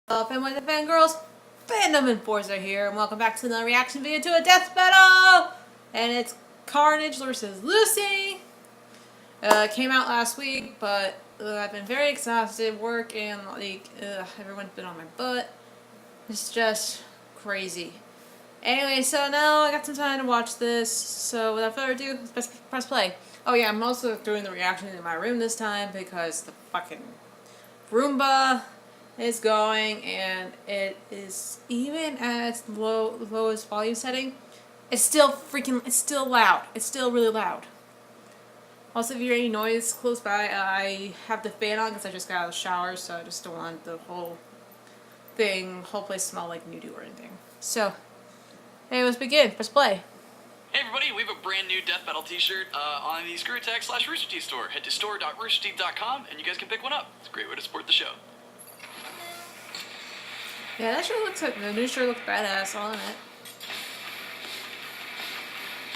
Family and fangirls, Fandom Enforcer here, and welcome back to another reaction video to a death battle! And it's Carnage versus Lucy. Came out last week, but I've been very exhausted, work and everyone's been on my butt. It's just crazy. Anyway, so now I got some time to watch this, so without further ado, let's press play. Oh yeah, I'm also doing the reaction in my room this time because the fucking Roomba is going, and it is, even at its lowest volume setting, it's still loud. It's still really loud. Also, if you hear any noise close by, I have the fan on because I just got out of the shower, so I just don't want the whole place to smell like nudie or anything. So, hey, let's begin. Press play. Hey everybody, we have a brand new Death Battle t-shirt on the ScrewAttack/Rooster Teeth store. Head to store.roosterteeth.com and you guys can pick one up. It's a great way to support the show. Yeah, that sure looks like, the new shirt looks badass on it.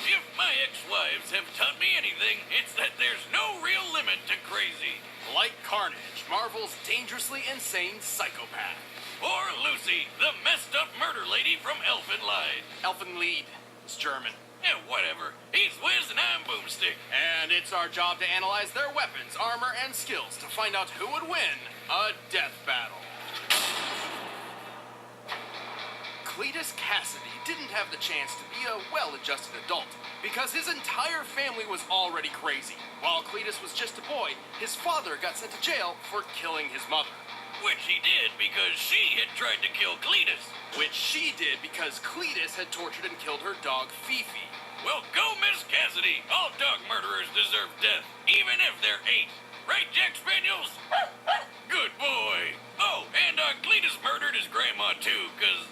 If my ex-wives have taught me anything, it's that there's no real limit to crazy. Like Carnage, Marvel's dangerously insane psychopath. Or Lucy, the messed up murder lady from Elfenlied. Elfenlied. It's German. Yeah, whatever. He's Wiz and I'm Boomstick. And it's our job to analyze their weapons, armor, and skills to find out who would win a death battle. Cletus Cassidy didn't have the chance to be a well-adjusted adult because his entire family was already crazy. While Cletus was just a boy, his father got sent to jail for killing his mother. Which he did because she had tried to kill Cletus. Which she did because Cletus had tortured and killed her dog Fifi. Well, go Miss Cassidy. All dog murderers deserve death, even if they're 8. Right, Jack Spaniels? Good boy. Oh, and Cletus murdered his grandma too, because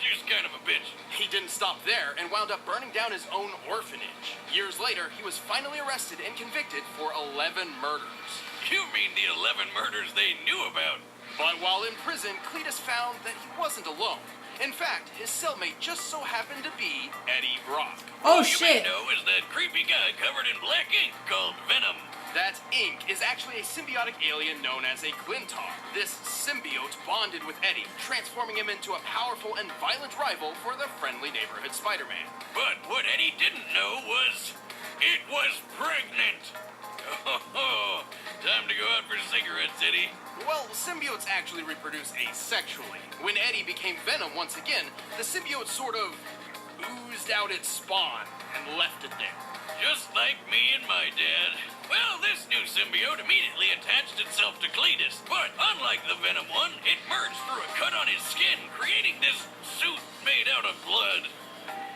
she's kind of a bitch. He didn't stop there and wound up burning down his own orphanage. Years later, he was finally arrested and convicted for 11 murders. You mean the 11 murders they knew about? But while in prison, Cletus found that he wasn't alone. In fact, his cellmate just so happened to be Eddie Brock. Oh, you shit. may know is that creepy guy covered in black ink called Venom. That ink is actually a symbiotic alien known as a Glintar. This symbiote bonded with Eddie, transforming him into a powerful and violent rival for the friendly neighborhood Spider-Man. But what Eddie didn't know was, it was pregnant. Oh, time to go out for cigarettes, Eddie. Well, symbiotes actually reproduce asexually. When Eddie became Venom once again, the symbiote sort of oozed out its spawn and left it there. Just like me and my dad. Well, this new symbiote immediately attached itself to Cletus, but unlike the Venom one, it merged through a cut on his skin, creating this suit made out of blood.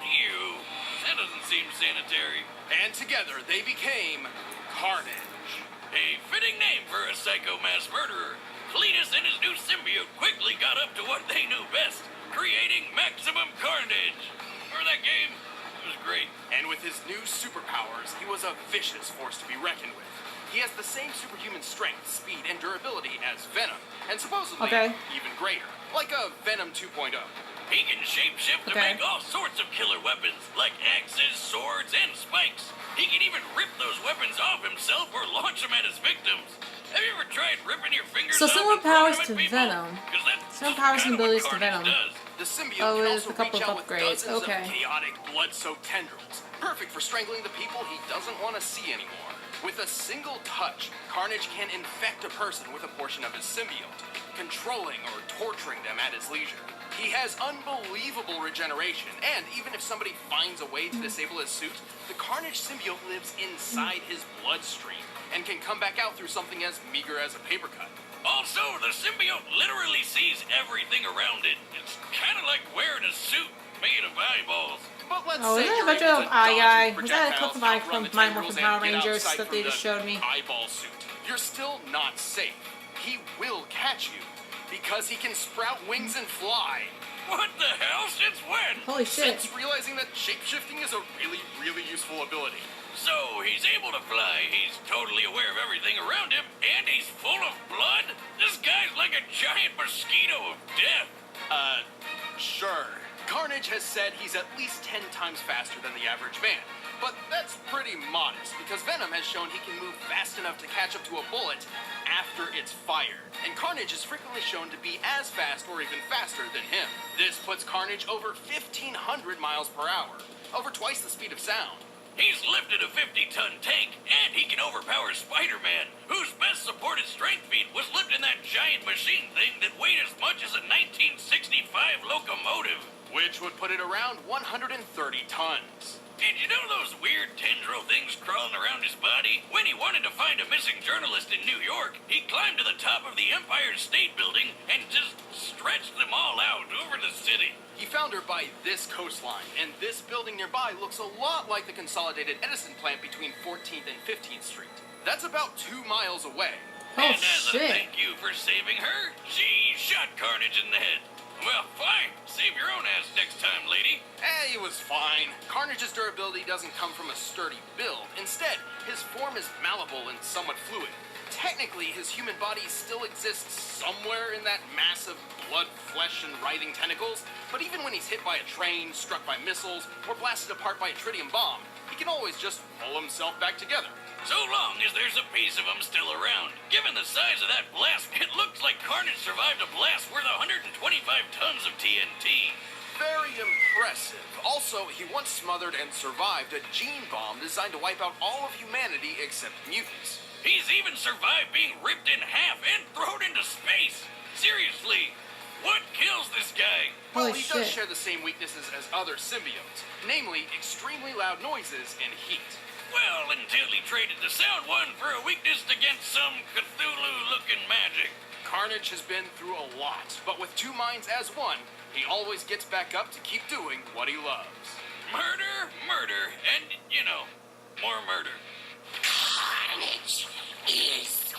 Ew, that doesn't seem sanitary. And together they became Carnage. A fitting name for a psycho mass murderer. Cletus and his new symbiote quickly got up to what they knew best, creating maximum carnage. Remember that game? It was great. And with his new superpowers, he was a vicious force to be reckoned with. He has the same superhuman strength, speed, and durability as Venom, and supposedly even greater, like a Venom 2.0. He can shapeshift to make all sorts of killer weapons, like axes, swords, and spikes. He can even rip those weapons off himself or launch them at his victims. Have you ever tried ripping your fingers off? So similar and powers throwing to them at people? Venom. 'Cause that's Similar powers and kinda what abilities to Carnage Venom. does. The symbiote Oh, can there's also a couple reach of out with upgrades. dozens Okay. of chaotic, blood-soaked tendrils, perfect for strangling the people he doesn't want to see anymore. With a single touch, Carnage can infect a person with a portion of his symbiote, controlling or torturing them at his leisure. He has unbelievable regeneration, and even if somebody finds a way to disable his suit, the Carnage symbiote lives inside his bloodstream and can come back out through something as meager as a paper cut. Also, the symbiote literally sees everything around it. It's kind of like wearing a suit made of eyeballs. But let's Oh, say is that a you're bunch able of to eye dodge guy? his Was that a projectiles, couple of outrun the Mind tendrils, Morphin and Power get Rangers outside that from they just the showed me? eyeball suit. You're still not safe. He will catch you because he can sprout wings and fly. What the hell? Since when? Holy shit. Since realizing that shapeshifting is a really, really useful ability. So, he's able to fly, he's totally aware of everything around him, and he's full of blood? This guy's like a giant mosquito of death. Sure. Carnage has said he's at least 10 times faster than the average man. But that's pretty modest, because Venom has shown he can move fast enough to catch up to a bullet after it's fired, and Carnage is frequently shown to be as fast or even faster than him. This puts Carnage over 1,500 miles per hour, over twice the speed of sound. He's lifted a 50-ton tank, and he can overpower Spider-Man, whose best supported strength feat was lifting that giant machine thing that weighed as much as a 1965 locomotive. Which would put it around 130 tons. Did you know those weird tendril things crawling around his body? When he wanted to find a missing journalist in New York, he climbed to the top of the Empire State Building and just stretched them all out over the city. He found her by this coastline, and this building nearby looks a lot like the consolidated Edison plant between 14th and 15th Street. That's about 2 miles away. Oh, And as a shit. thank you for saving her, she shot Carnage in the head. Well, fine. Save your own ass next time, lady. He was fine. Carnage's durability doesn't come from a sturdy build. Instead, his form is malleable and somewhat fluid. Technically, his human body still exists somewhere in that mass of blood, flesh, and writhing tentacles, but even when he's hit by a train, struck by missiles, or blasted apart by a tritium bomb, he can always just pull himself back together. So long as there's a piece of him still around. Given the size of that blast, it looks like Carnage survived a blast worth 125 tons of TNT. Very impressive. Also, he once smothered and survived a gene bomb designed to wipe out all of humanity except mutants. He's even survived being ripped in half and thrown into space. Seriously, what kills this guy? Well, Holy he does shit. share the same weaknesses as other symbiotes, namely extremely loud noises and heat. Well, until he traded the Sound One for a weakness against some Cthulhu-looking magic. Carnage has been through a lot, but with two minds as one, he always gets back up to keep doing what he loves. Murder, murder, and, more murder. Carnage is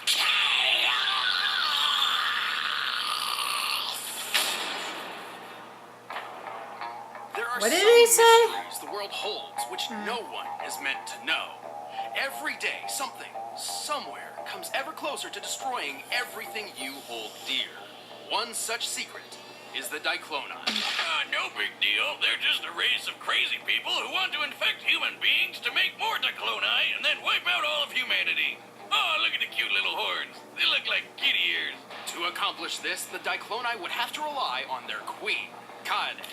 chaos. There are What did some he say? mysteries the world holds which no one is meant to know. Every day, something, somewhere, comes ever closer to destroying everything you hold dear. One such secret is the Dicloni. No big deal. They're just a race of crazy people who want to infect human beings to make more Dicloni and then wipe out all of humanity. Oh, look at the cute little horns. They look like kitty ears. To accomplish this, the Dicloni would have to rely on their queen, Carnage,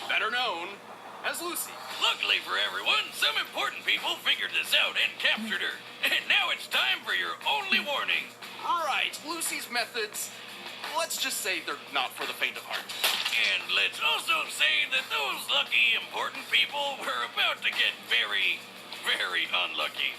better known as Lucy. Luckily for everyone, some important people figured this out and captured her. And now it's time for your only warning. Right, Lucy's methods, let's just say they're not for the faint of heart. And let's also say that those lucky important people were about to get very, very unlucky.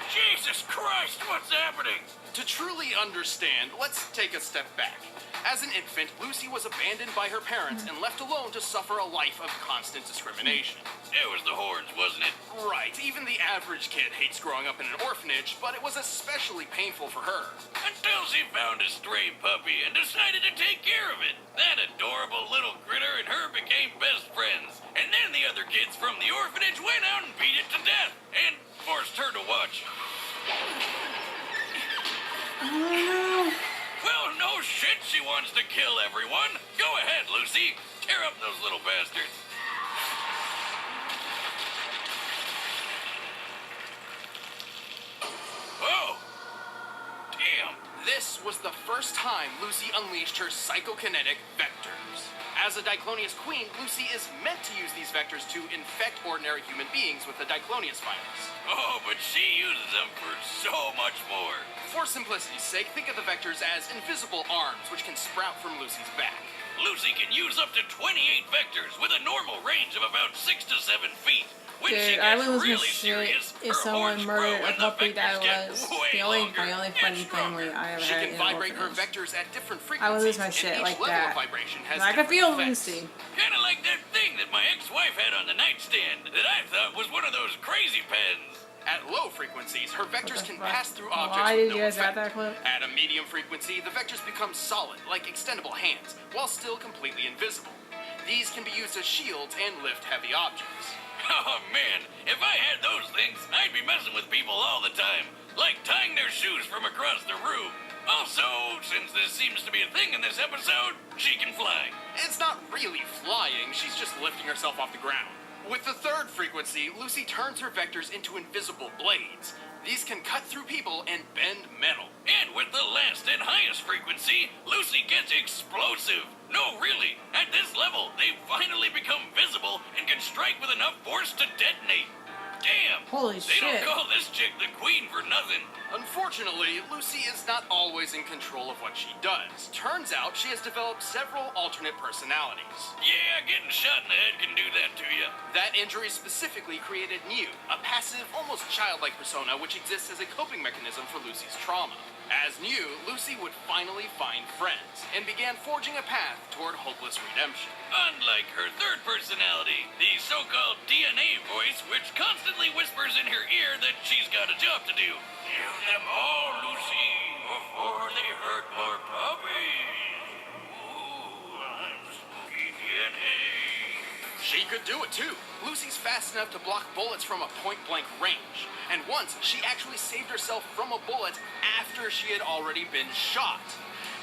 Jesus Christ, what's happening? To truly understand, let's take a step back. As an infant, Lucy was abandoned by her parents and left alone to suffer a life of constant discrimination. It was the horns, wasn't it? Right, even the average kid hates growing up in an orphanage, but it was especially painful for her. Until she found a stray puppy and decided to take care of it. That adorable little critter and her became best friends. And then the other kids from the orphanage went out and beat it to death and forced her to watch. Well, no shit, she wants to kill everyone. Go ahead, Lucy. Tear up those little bastards. Oh. Damn. This was the first time Lucy unleashed her psychokinetic vectors. As a Diclonius queen, Lucy is meant to use these vectors to infect ordinary human beings with the Diclonius virus. Oh, but she uses them for so much more. For simplicity's sake, think of the vectors as invisible arms which can sprout from Lucy's back. Lucy can use up to 28 vectors with a normal range of about 6 to 7 feet. When she Dude, I gets would lose my really shit serious, if her someone horns murdered grow a and the puppy that vectors was get way the only longer my only and friendly stronger. family I ever She had can in vibrate her orphanage. vectors at different frequencies. I would lose my and shit each like level that. of vibration has I could different feel effects. Lucy. Kind of like that thing that my ex-wife had on the nightstand that I thought was one of those crazy pens. At low frequencies, her vectors can fuck? pass through Why objects did with you no guys add effect. that clip? At a medium frequency, the vectors become solid, like extendable hands, while still completely invisible. These can be used as shields and lift heavy objects. Oh man, if I had those things, I'd be messing with people all the time, like tying their shoes from across the room. Also, since this seems to be a thing in this episode, she can fly. It's not really flying, she's just lifting herself off the ground. With the third frequency, Lucy turns her vectors into invisible blades. These can cut through people and bend metal. And with the last and highest frequency, Lucy gets explosive. No, really, at this level, they finally become visible and can strike with enough force to detonate. Damn! Holy they shit. don't call this chick the queen for nothing. Unfortunately, Lucy is not always in control of what she does. Turns out she has developed several alternate personalities. Yeah, getting shot in the head can do that to you. That injury specifically created New, a passive, almost childlike persona which exists as a coping mechanism for Lucy's trauma. As New, Lucy would finally find friends, and began forging a path toward hopeless redemption. Unlike her third personality, the so-called DNA voice, which constantly whispers in her ear that she's got a job to do. Kill them all, Lucy, before they hurt more puppies. Ooh, I'm spooky DNA. She could do it too. Lucy's fast enough to block bullets from a point-blank range. And once, she actually saved herself from a bullet after she had already been shot.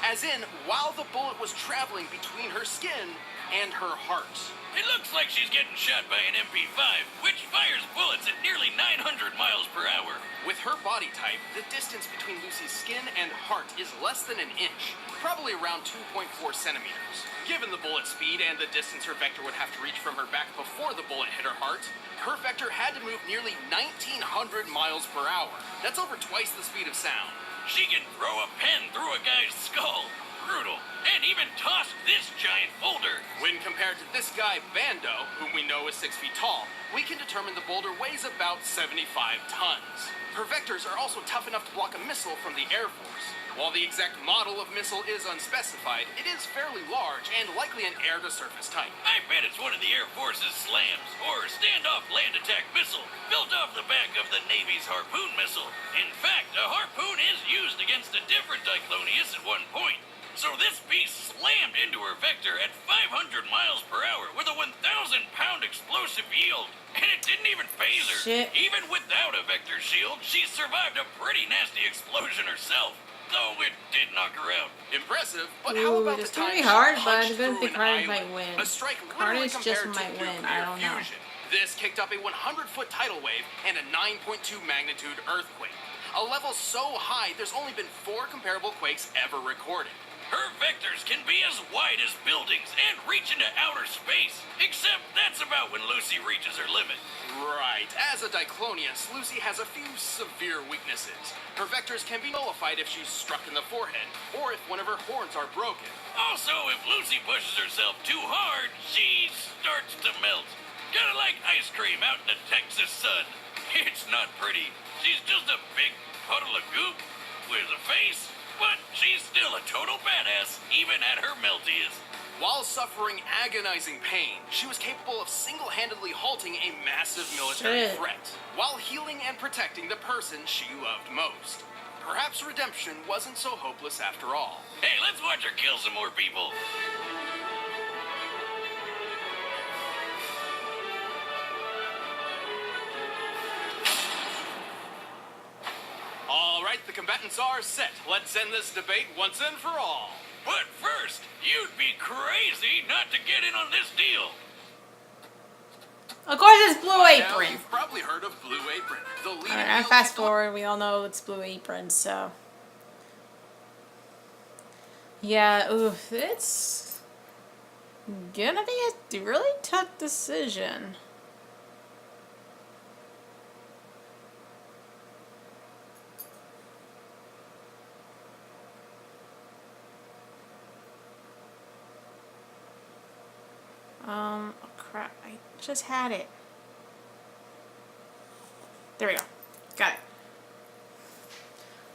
As in, while the bullet was traveling between her skin and her heart. It looks like she's getting shot by an MP5, which fires bullets at nearly 900 miles per hour. With her body type, the distance between Lucy's skin and heart is less than an inch, probably around 2.4 centimeters. Given the bullet speed and the distance her vector would have to reach from her back before the bullet hit her heart, her vector had to move nearly 1,900 miles per hour. That's over twice the speed of sound. She can throw a pen through a guy's skull. Brutal. And even toss this giant boulder. When compared to this guy, Bando, whom we know is 6 feet tall, we can determine the boulder weighs about 75 tons. Her vectors are also tough enough to block a missile from the Air Force. While the exact model of missile is unspecified, it is fairly large and likely an air-to-surface type. I bet it's one of the Air Force's SLAMs, or standoff land attack missile, built off the back of the Navy's Harpoon missile. In fact, a Harpoon is used against a different Diclonius at one point. So this beast slammed into her vector at 500 miles per hour with a 1,000-pound explosive yield. And it didn't even phase her. Shit. Even without a vector shield, she survived a pretty nasty explosion herself. Though it did knock her out. Impressive, but how about it's the time gonna be she hard, but I punched don't through think an Carnage island? might win. A strike literally Carnage just compared to might win. nuclear I don't know. fusion. This kicked up a 100-foot tidal wave and a 9.2 magnitude earthquake. A level so high, there's only been 4 comparable quakes ever recorded. Her vectors can be as wide as buildings and reach into outer space. Except that's about when Lucy reaches her limit. Right. As a Diclonius, Lucy has a few severe weaknesses. Her vectors can be nullified if she's struck in the forehead, or if one of her horns are broken. Also, if Lucy pushes herself too hard, she starts to melt. Kinda like ice cream out in the Texas sun. It's not pretty. She's just a big puddle of goop with a face. But she's still a total badass, even at her meltiest. While suffering agonizing pain, she was capable of single-handedly halting a massive military Shit. threat, while healing and protecting the person she loved most. Perhaps redemption wasn't so hopeless after all. Hey, let's watch her kill some more people. All right, the combatants are set. Let's end this debate once and for all. But first, you'd be crazy not to get in on this deal. Of course, it's Blue Now, Apron. you've probably heard of Blue Apron, the leading Alright, I realty fast forward. We all know it's Blue Apron, so. Yeah, oof, it's gonna be a really tough decision. Oh crap, I just had it. There we go. Got it.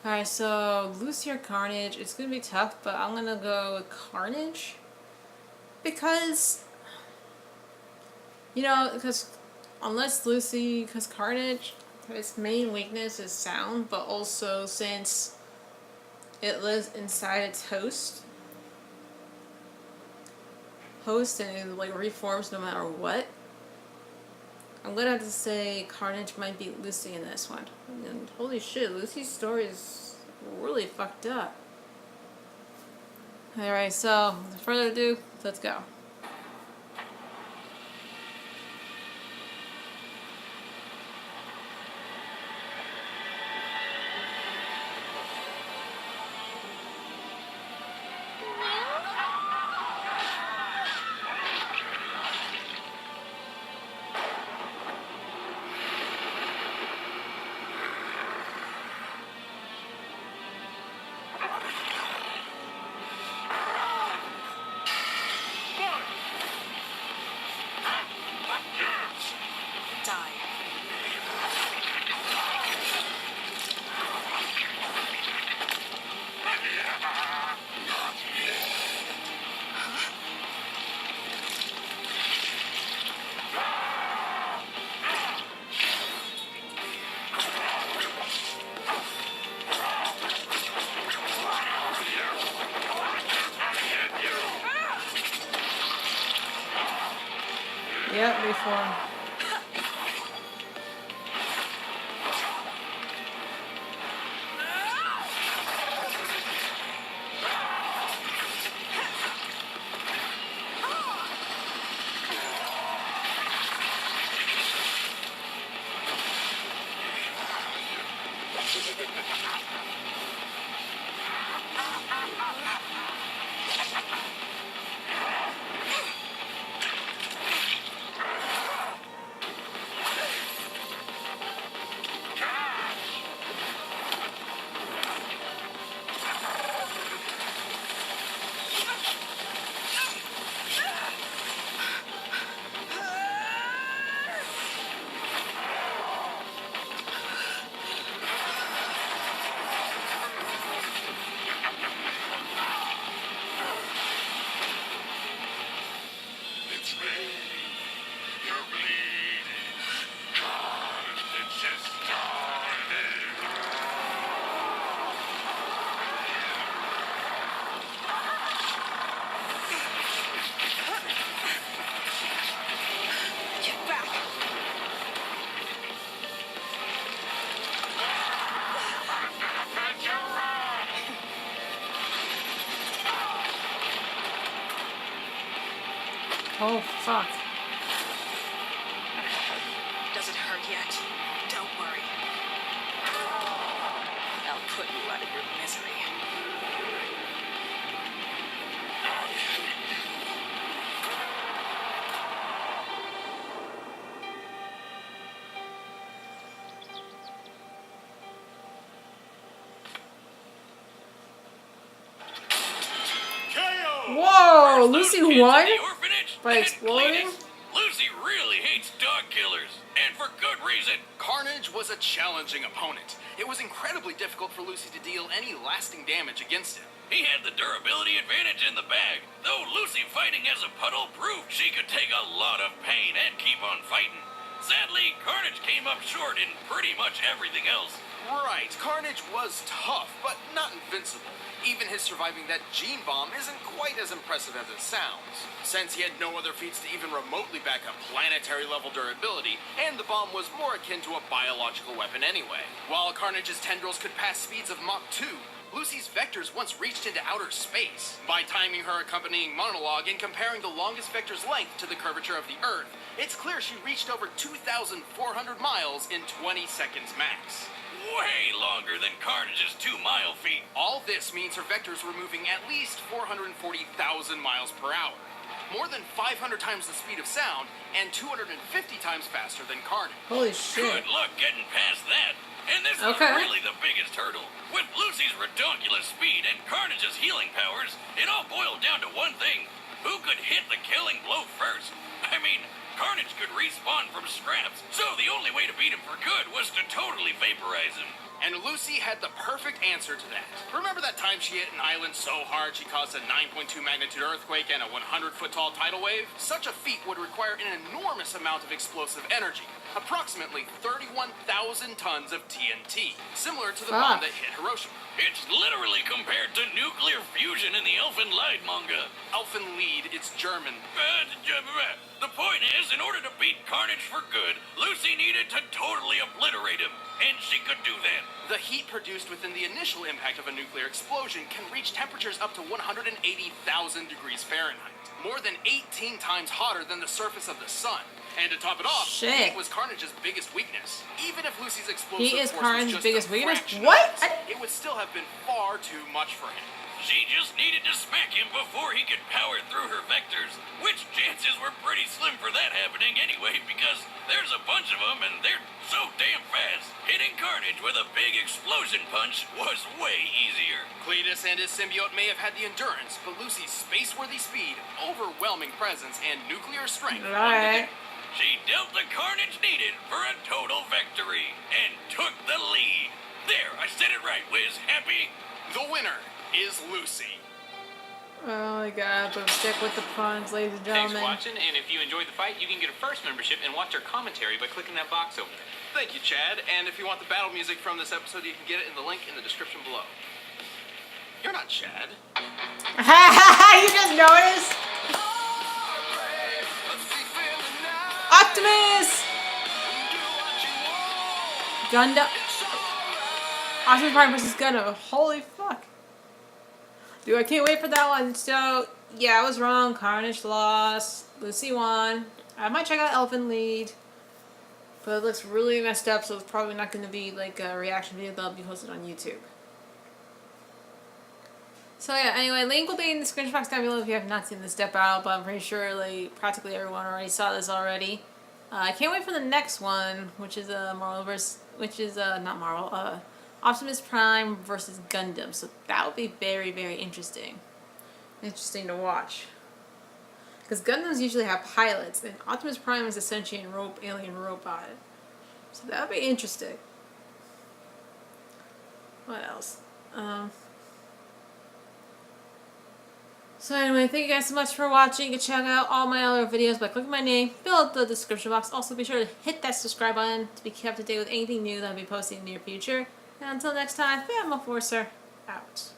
Alright, so Lucy or Carnage, it's gonna be tough, but I'm gonna go with Carnage. Because, because Carnage, its main weakness is sound, but also since it lives inside its host and it like reforms no matter what, I'm gonna have to say Carnage might beat Lucy in this one. And holy shit, Lucy's story is really fucked up. Alright, so without further ado, let's go. Yep, reform. It's me. You're bleeding. Carnage is starting. Get back! Oh, fuck. Does it hurt yet? Don't worry. I'll put you out of your misery. KO! Whoa, Those Lucy kids in won? the orphanage By and exploding? Cletus. Lucy really hates dog killers, and for good reason. Carnage was a challenging opponent. It was incredibly difficult for Lucy to deal any lasting damage against him. He had the durability advantage in the bag, though Lucy fighting as a puddle proved she could take a lot of pain and keep on fighting. Sadly, Carnage came up short in pretty much everything else. Right, Carnage was tough, but not invincible. Even his surviving that gene bomb isn't quite as impressive as it sounds, since he had no other feats to even remotely back up planetary-level durability, and the bomb was more akin to a biological weapon anyway. While Carnage's tendrils could pass speeds of Mach 2, Lucy's vectors once reached into outer space. By timing her accompanying monologue and comparing the longest vector's length to the curvature of the Earth, it's clear she reached over 2,400 miles in 20 seconds max. Way longer than Carnage's 2-mile feat. All this means her vectors were moving at least 440,000 miles per hour, more than 500 times the speed of sound, and 250 times faster than Carnage. Holy shit. Good luck getting past that. And this Okay. is really the biggest hurdle. With Lucy's redonkulous speed and Carnage's healing powers, it all boiled down to one thing. Who could hit the killing blow first? I mean, Carnage could respawn from scraps, so the only way to beat him for good was to totally vaporize him. And Lucy had the perfect answer to that. Remember that time she hit an island so hard she caused a 9.2 magnitude earthquake and a 100-foot tall tidal wave? Such a feat would require an enormous amount of explosive energy, approximately 31,000 tons of TNT, similar to the bomb that hit Hiroshima. It's literally compared to nuclear fusion in the Elfen Lied manga. Elfen Lied, it's German. The point is, in order to beat Carnage for good, Lucy needed to totally obliterate him, and she could do that. The heat produced within the initial impact of a nuclear explosion can reach temperatures up to 180,000 degrees Fahrenheit, more than 18 times hotter than the surface of the sun. And to top it off, Shit. heat was Carnage's biggest weakness. Even if Lucy's explosive He is force Carnage's was just biggest a weakness? fraction What? of it, it would still have been far too much for him. She just needed to smack him before he could power through her vectors, which chances were pretty slim for that happening anyway, because there's a bunch of them and they're so damn fast. Hitting Carnage with a big explosion punch was way easier. Cletus and his symbiote may have had the endurance, but Lucy's space-worthy speed, overwhelming presence, and nuclear strength won the Alright. day. She dealt the carnage needed for a total victory and took the lead. There, I said it right, Wiz. Happy? The winner is Lucy. Oh my god, but stick with the puns, ladies and Thanks gentlemen. for watching, and if you enjoyed the fight, you can get a first membership and watch our commentary by clicking that box over there. Thank you, Chad. And if you want the battle music from this episode, you can get it in the link in the description below. You're not Chad. You just noticed? Let's see feeling now. Optimus! Gundam. Optimus Prime versus Gundam. Holy fuck. Dude, I can't wait for that one. So, yeah, I was wrong. Carnage lost. Lucy won. I might check out Elfin Lead. But it looks really messed up, so it's probably not going to be like a reaction video that'll be posted on YouTube. So yeah, anyway, link will be in the description box down below if you have not seen this DaethBattle, but I'm pretty sure like practically everyone already saw this already. I can't wait for the next one, which is Optimus Prime versus Gundam. So that will be very, very interesting. Interesting to watch. Because Gundams usually have pilots, and Optimus Prime is essentially an alien robot. So that would be interesting. What else? So anyway, thank you guys so much for watching. You can check out all my other videos by clicking my name, fill out the description box. Also be sure to hit that subscribe button to be kept up to date with anything new that I'll be posting in the near future. And until next time, Fandom Forcer out.